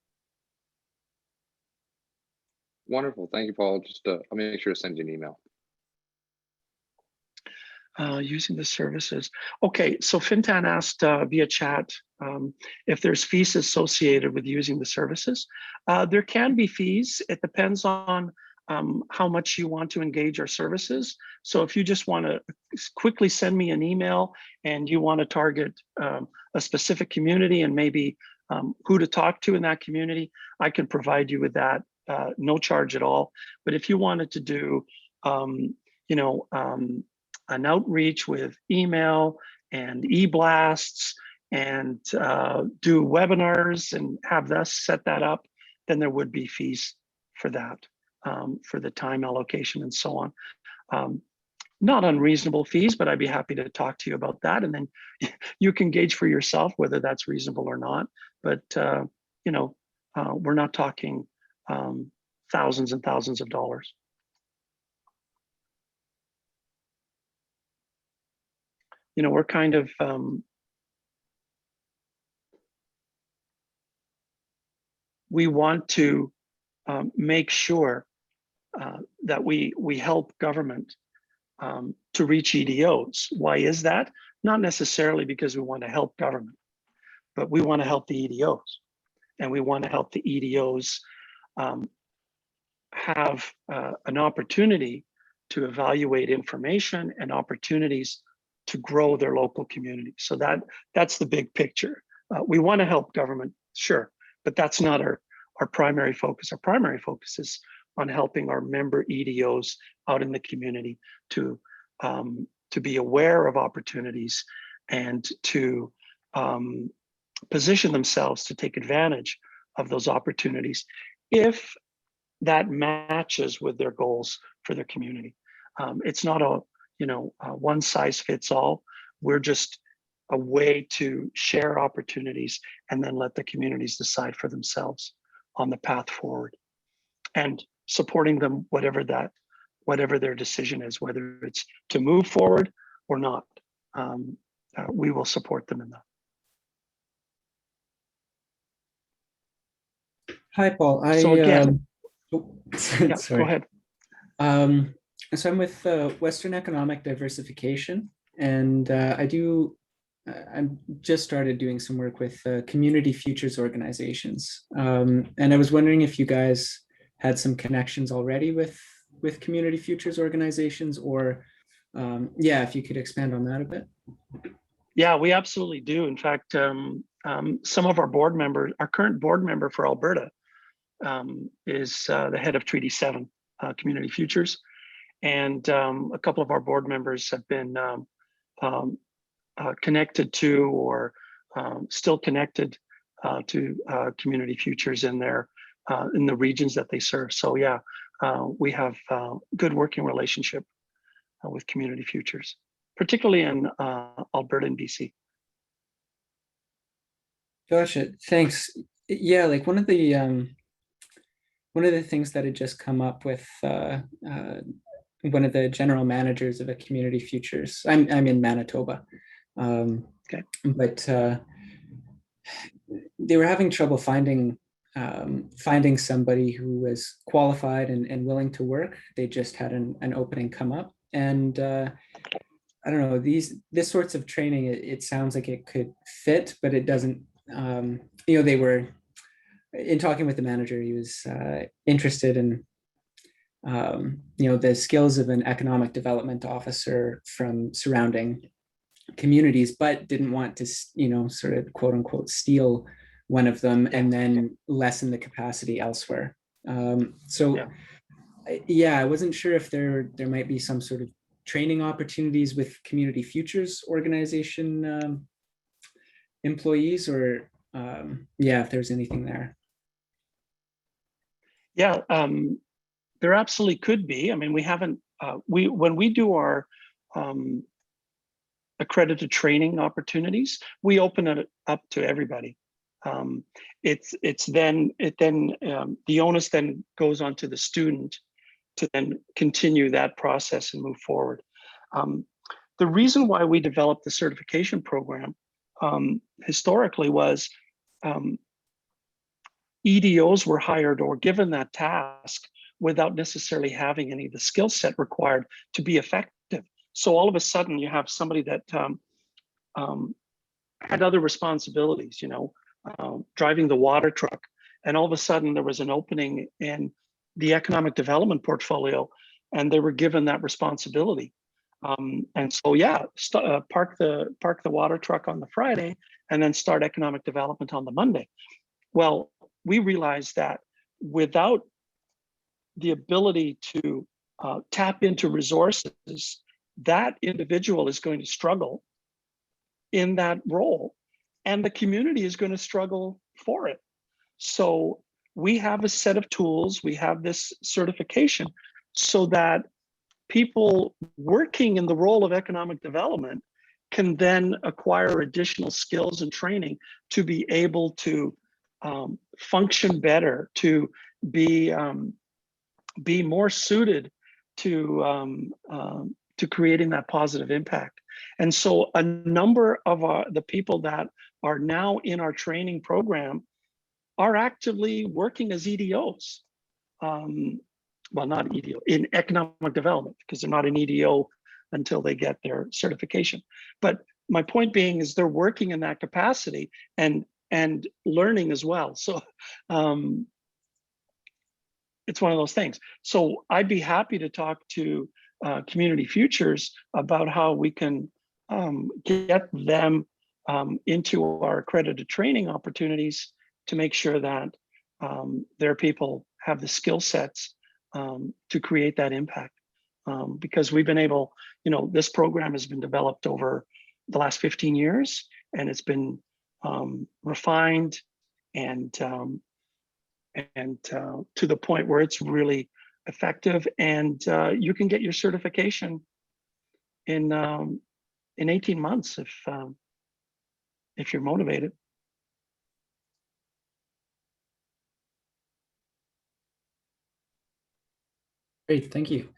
Wonderful. Thank you, Paul. Just I'll make sure to send you an email. Using the services. Okay, so Fintan asked via chat if there's fees associated with using the services. There can be fees. It depends on how much you want to engage our services. So if you just want to quickly send me an email and you want to target a specific community and maybe who to talk to in that community, I can provide you with that, no charge at all. But if you wanted to do, you know, an outreach with email and e-blasts and do webinars and have us set that up, then there would be fees for that, for the time allocation and so on. Not unreasonable fees, but I'd be happy to talk to you about that. And then you can gauge for yourself whether that's reasonable or not. But, you know, we're not talking thousands and thousands of dollars. You know, we're kind of, we want to make sure that we help government to reach EDOs. Why is that? Not necessarily because we want to help government, but we want to help the EDOs, and we want to help the EDOs have an opportunity to evaluate information and opportunities to grow their local community. So that's the big picture. We want to help government, sure, but that's not our primary focus. Our primary focus is on helping our member EDOs out in the community to be aware of opportunities and to position themselves to take advantage of those opportunities if that matches with their goals for their community. It's not a one size fits all. We're just a way to share opportunities and then let the communities decide for themselves on the path forward, and supporting them whatever their decision is, whether it's to move forward or not. We will support them in that. Hi, Paul. So again, yeah, sorry. go ahead. So I'm with Western Economic Diversification, and I'm just started doing some work with community futures organizations. And I was wondering if you guys had some connections already with community futures organizations, or yeah, if you could expand on that a bit. Yeah, we absolutely do. In fact, some of our board members, our current board member for Alberta is the head of Treaty 7 Community Futures. And a couple of our board members have been connected to or still connected to community futures in the regions that they serve. So yeah, we have good working relationship with community futures, particularly in Alberta and BC. Gotcha. Thanks. Yeah, like one of the things that had just come up with one of the general managers of a community futures. I'm in Manitoba, Okay. But they were having trouble finding somebody who was qualified and willing to work. They just had an opening come up, and I don't know, this sorts of training. It sounds like it could fit, but it doesn't. They were, in talking with the manager, he was interested in the skills of an economic development officer from surrounding communities, but didn't want to, sort of quote unquote steal one of them and then lessen the capacity elsewhere. I wasn't sure if there might be some sort of training opportunities with community futures organization employees, or if there's anything there. Yeah, there absolutely could be. I mean, we haven't, when we do our accredited training opportunities, we open it up to everybody. The onus then goes on to the student to then continue that process and move forward. The reason why we developed the certification program historically was EDOs were hired or given that task without necessarily having any of the skill set required to be effective. So all of a sudden you have somebody that had other responsibilities, driving the water truck, and all of a sudden there was an opening in the economic development portfolio and they were given that responsibility. And so park the water truck on the Friday and then start economic development on the Monday. Well, we realized that without the ability to tap into resources that individual is going to struggle in that role, and the community is going to struggle for it. So we have a set of tools, we have this certification so that people working in the role of economic development can then acquire additional skills and training to be able to function better, to be more suited to creating that positive impact. And so a number of the people that are now in our training program are actively working as EDOs. Well, not EDO, in economic development, because they're not an EDO until they get their certification. But my point being is they're working in that capacity and learning as well. So it's one of those things. So I'd be happy to talk to Community Futures about how we can get them into our accredited training opportunities to make sure that their people have the skill sets to create that impact. Because we've been able, this program has been developed over the last 15 years, and it's been refined and to the point where it's really effective, and you can get your certification in 18 months if you're motivated. Great, thank you.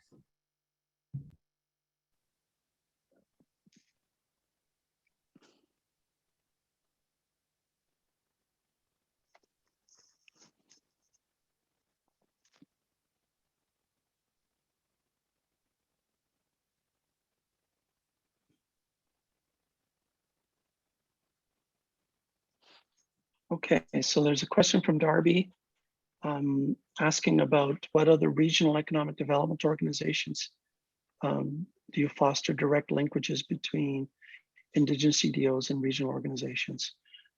Okay, so there's a question from Darby asking about what other regional economic development organizations do you foster direct linkages between Indigenous EDOs and regional organizations,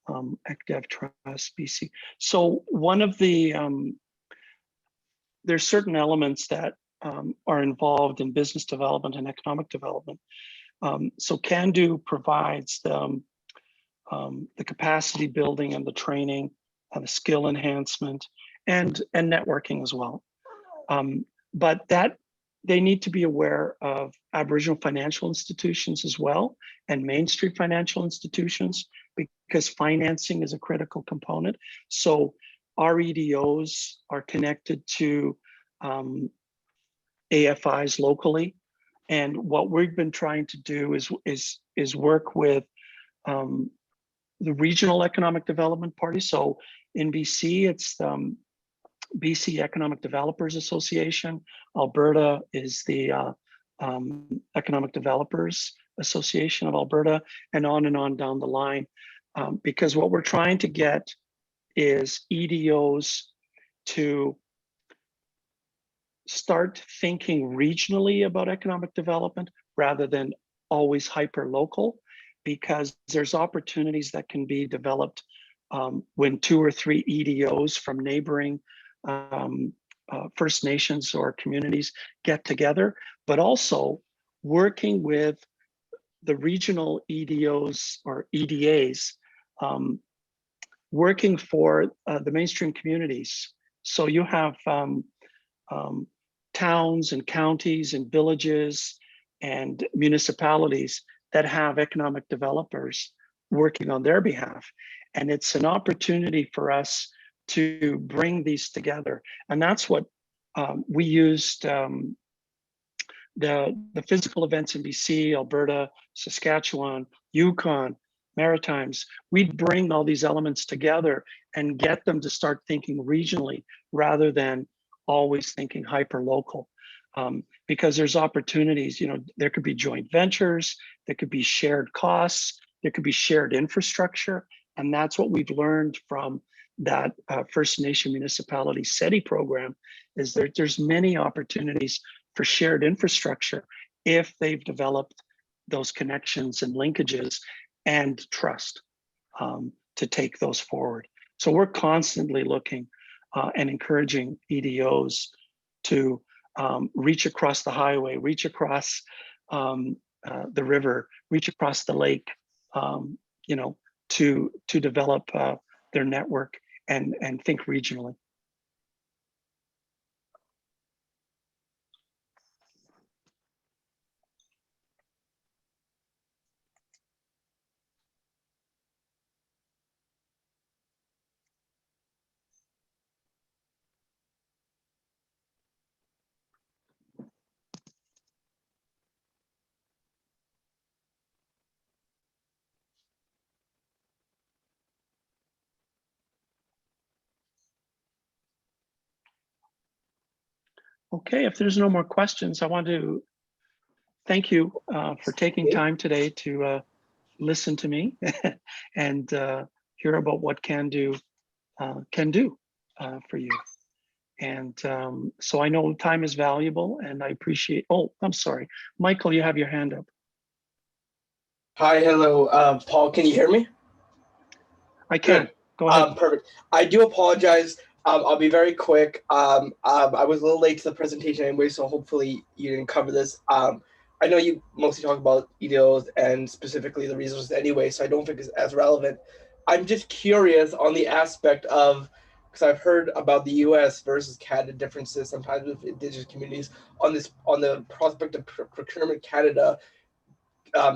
ECDEV, Trust, BC. So one of the, there's certain elements that are involved in business development and economic development. So Cando provides the capacity building and the training, the skill enhancement, and networking as well. But that they need to be aware of Aboriginal financial institutions as well, and Main Street financial institutions, because financing is a critical component. So our EDOs are connected to AFIs locally, and what we've been trying to do is work with the regional economic development parties. So in BC, it's BC Economic Developers Association. Alberta is the Economic Developers Association of Alberta, and on down the line. Because what we're trying to get is EDOs to start thinking regionally about economic development rather than always hyper local, because there's opportunities that can be developed when 2 or 3 EDOs from neighboring First Nations or communities get together, but also working with the regional EDOs or EDAs, working for the mainstream communities. So you have towns and counties and villages and municipalities that have economic developers working on their behalf. And it's an opportunity for us to bring these together. And that's what we used the physical events in BC, Alberta, Saskatchewan, Yukon, Maritimes. We'd bring all these elements together and get them to start thinking regionally rather than always thinking hyper local. Because there's opportunities, there could be joint ventures, there could be shared costs, there could be shared infrastructure. And that's what we've learned from that First Nation municipality Seti program, is that there's many opportunities for shared infrastructure if they've developed those connections and linkages and trust to take those forward. So we're constantly looking and encouraging EDOs to reach across the highway, reach across the river, reach across the lake, you know, to develop their network and think regionally. Okay, if there's no more questions, I want to thank you for taking time today to listen to me and hear about what Cando can do for you. And so I know time is valuable, and I appreciate. Oh, I'm sorry, Michael, you have your hand up. Hi, hello, Paul. Can you hear me? I can. Good. Go ahead. Perfect. I do apologize. I'll be very quick. I was a little late to the presentation anyway, so hopefully you didn't cover this. I know you mostly talk about EDOs and specifically the resources anyway, so I don't think it's as relevant. I'm just curious on the aspect of, because I've heard about the US versus Canada differences sometimes with Indigenous communities on the prospect of procurement Canada.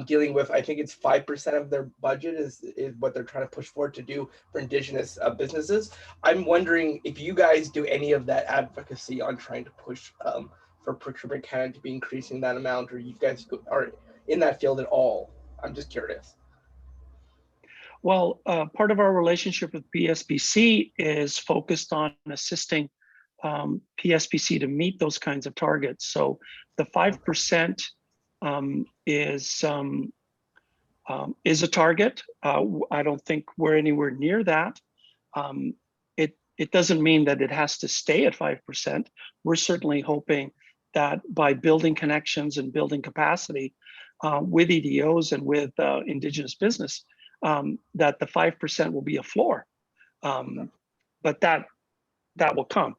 Dealing with, I think it's 5% of their budget is what they're trying to push forward to do for Indigenous businesses. I'm wondering if you guys do any of that advocacy on trying to push for Procurement Canada to be increasing that amount, or you guys are in that field at all. I'm just curious. Well, part of our relationship with PSPC is focused on assisting PSPC to meet those kinds of targets. So the 5% is a target. I don't think we're anywhere near that. It doesn't mean that it has to stay at 5%. We're certainly hoping that by building connections and building capacity with EDOs and with Indigenous business, that the 5% will be a floor. But that will come.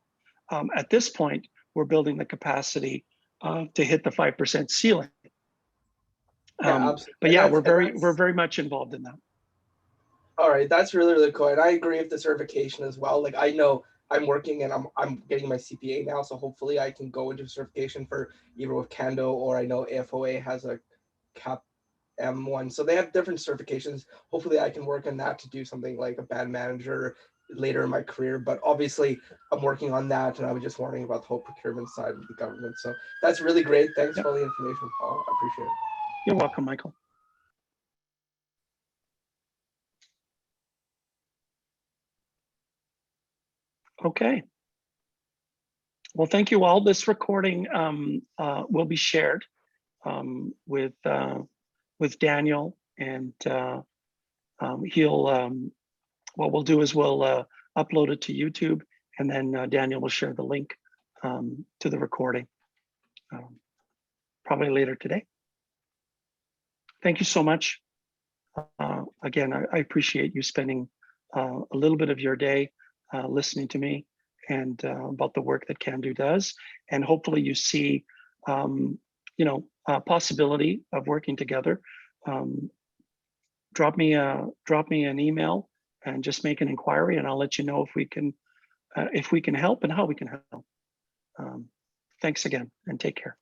At this point, we're building the capacity to hit the 5% ceiling. But yeah, we're very much involved in that. All right, that's really, really cool. And I agree with the certification as well. Like, I know I'm working and I'm getting my CPA now, so hopefully I can go into certification for either with Cando, or I know AFOA has a CAP M1. So they have different certifications. Hopefully I can work on that to do something like a band manager later in my career. But obviously I'm working on that, and I was just wondering about the whole procurement side of the government. So that's really great. Thanks for all the information, Paul. I appreciate it. You're welcome, Michael. Okay. Well, thank you all. This recording will be shared with Daniel, and what we'll do is we'll upload it to YouTube, and then Daniel will share the link to the recording probably later today. Thank you so much. Again, I appreciate you spending a little bit of your day listening to me and about the work that Cando does, and hopefully you see, a possibility of working together. Drop me an email and just make an inquiry, and I'll let you know if we can help and how we can help. Thanks again, and take care.